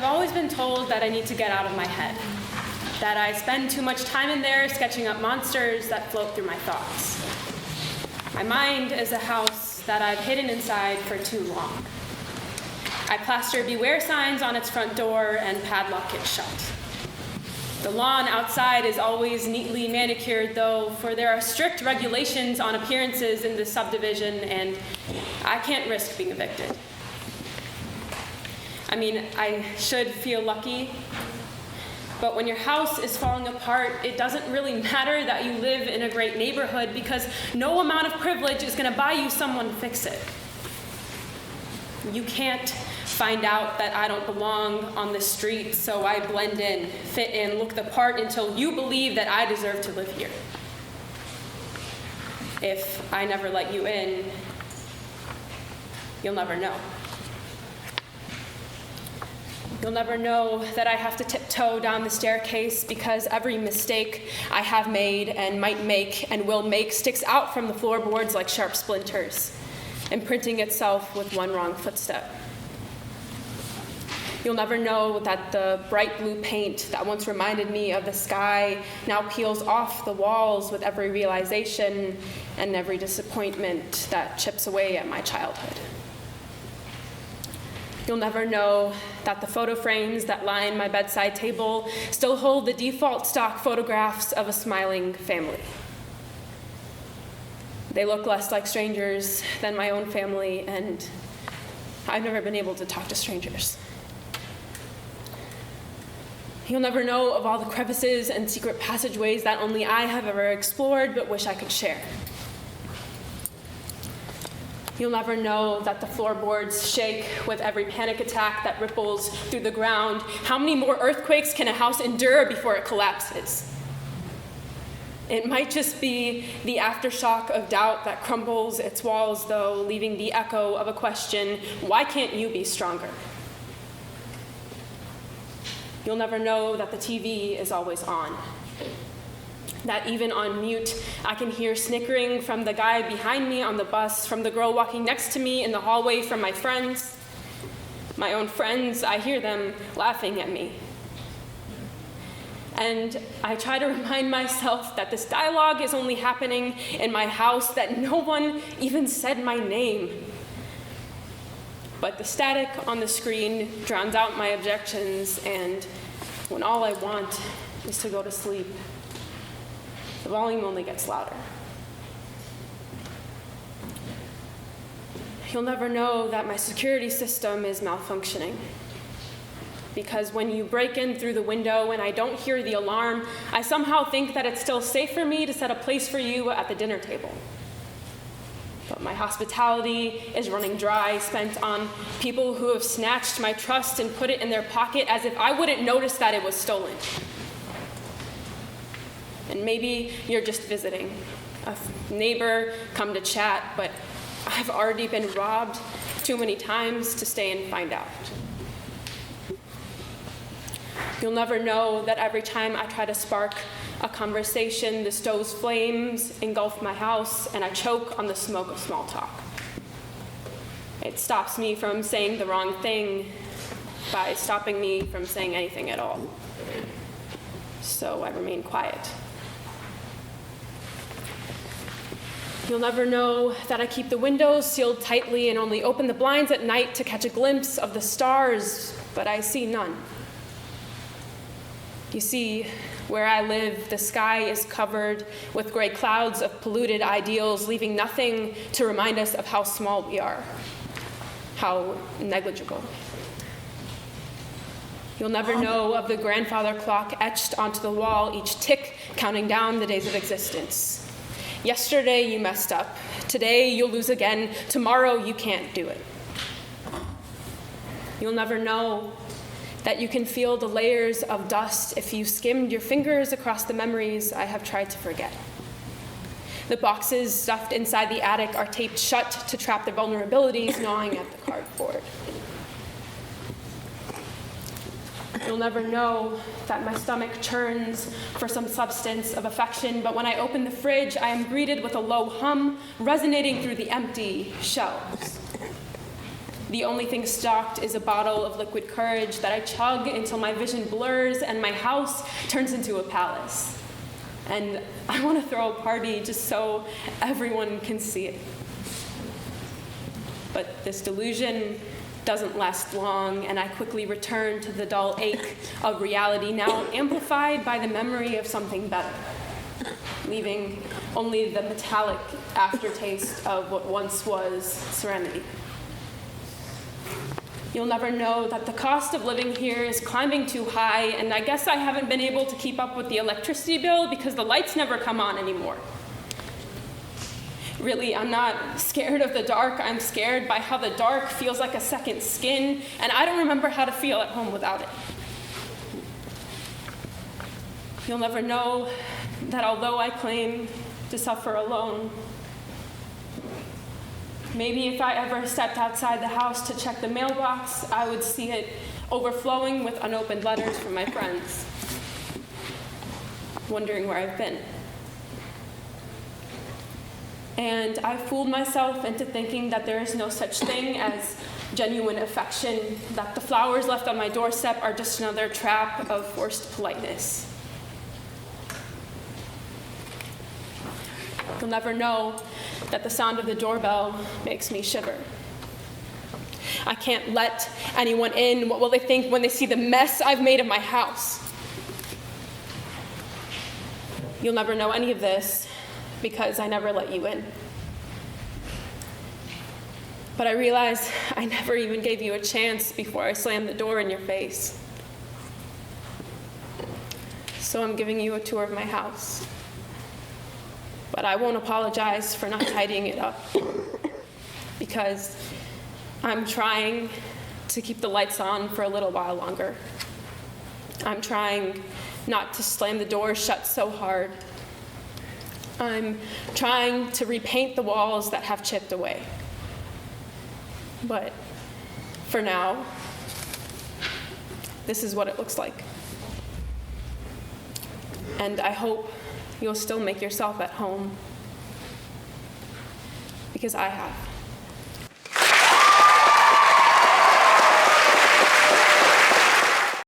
I've always been told that I need to get out of my head, that I spend too much time in there sketching up monsters that float through my thoughts. My mind is a house that I've hidden inside for too long. I plaster beware signs on its front door and padlock it shut. The lawn outside is always neatly manicured, though, for there are strict regulations on appearances in this subdivision, and I can't risk being evicted. I mean, I should feel lucky, but when your house is falling apart, it doesn't really matter that you live in a great neighborhood, because no amount of privilege is going to buy you someone to fix it. You can't find out that I don't belong on the street, so I blend in, fit in, look the part until you believe that I deserve to live here. If I never let you in, you'll never know. You'll never know that I have to tiptoe down the staircase because every mistake I have made and might make and will make sticks out from the floorboards like sharp splinters, imprinting itself with one wrong footstep. You'll never know that the bright blue paint that once reminded me of the sky now peels off the walls with every realization and every disappointment that chips away at my childhood. You'll never know that the photo frames that line my bedside table still hold the default stock photographs of a smiling family. They look less like strangers than my own family, and I've never been able to talk to strangers. You'll never know of all the crevices and secret passageways that only I have ever explored but wish I could share. You'll never know that the floorboards shake with every panic attack that ripples through the ground. How many more earthquakes can a house endure before it collapses? It might just be the aftershock of doubt that crumbles its walls, though, leaving the echo of a question, why can't you be stronger? You'll never know that the TV is always on, that even on mute, I can hear snickering from the guy behind me on the bus, from the girl walking next to me in the hallway, from my friends. My own friends, I hear them laughing at me. And I try to remind myself that this dialogue is only happening in my house, that no one even said my name. But the static on the screen drowns out my objections, and when all I want is to go to sleep, the volume only gets louder. You'll never know that my security system is malfunctioning, because when you break in through the window and I don't hear the alarm, I somehow think that it's still safe for me to set a place for you at the dinner table. But my hospitality is running dry, spent on people who have snatched my trust and put it in their pocket as if I wouldn't notice that it was stolen. And maybe you're just visiting, a neighbor come to chat, but I've already been robbed too many times to stay and find out. You'll never know that every time I try to spark a conversation, the stove's flames engulf my house, and I choke on the smoke of small talk. It stops me from saying the wrong thing by stopping me from saying anything at all. So I remain quiet. You'll never know that I keep the windows sealed tightly and only open the blinds at night to catch a glimpse of the stars, but I see none. You see, where I live, the sky is covered with gray clouds of polluted ideals, leaving nothing to remind us of how small we are, how negligible. You'll never know of the grandfather clock etched onto the wall, each tick counting down the days of existence. Yesterday you messed up. Today you'll lose again. Tomorrow you can't do it. You'll never know that you can feel the layers of dust if you skimmed your fingers across the memories I have tried to forget. The boxes stuffed inside the attic are taped shut to trap the vulnerabilities gnawing at the cardboard. You'll never know that my stomach churns for some substance of affection, but when I open the fridge, I am greeted with a low hum resonating through the empty shelves. The only thing stocked is a bottle of liquid courage that I chug until my vision blurs and my house turns into a palace. And I want to throw a party just so everyone can see it. But this delusion doesn't last long, and I quickly return to the dull ache of reality, now amplified by the memory of something better, leaving only the metallic aftertaste of what once was serenity. You'll never know that the cost of living here is climbing too high, and I guess I haven't been able to keep up with the electricity bill because the lights never come on anymore. Really, I'm not scared of the dark. I'm scared by how the dark feels like a second skin, and I don't remember how to feel at home without it. You'll never know that although I claim to suffer alone, maybe if I ever stepped outside the house to check the mailbox, I would see it overflowing with unopened letters from my friends, wondering where I've been. And I fooled myself into thinking that there is no such thing as genuine affection, that the flowers left on my doorstep are just another trap of forced politeness. You'll never know that the sound of the doorbell makes me shiver. I can't let anyone in. What will they think when they see the mess I've made of my house? You'll never know any of this because I never let you in. But I realize I never even gave you a chance before I slammed the door in your face. So I'm giving you a tour of my house. But I won't apologize for not tidying it up, because I'm trying to keep the lights on for a little while longer. I'm trying not to slam the door shut so hard. I'm trying to repaint the walls that have chipped away. But for now, this is what it looks like. And I hope you'll still make yourself at home, because I have.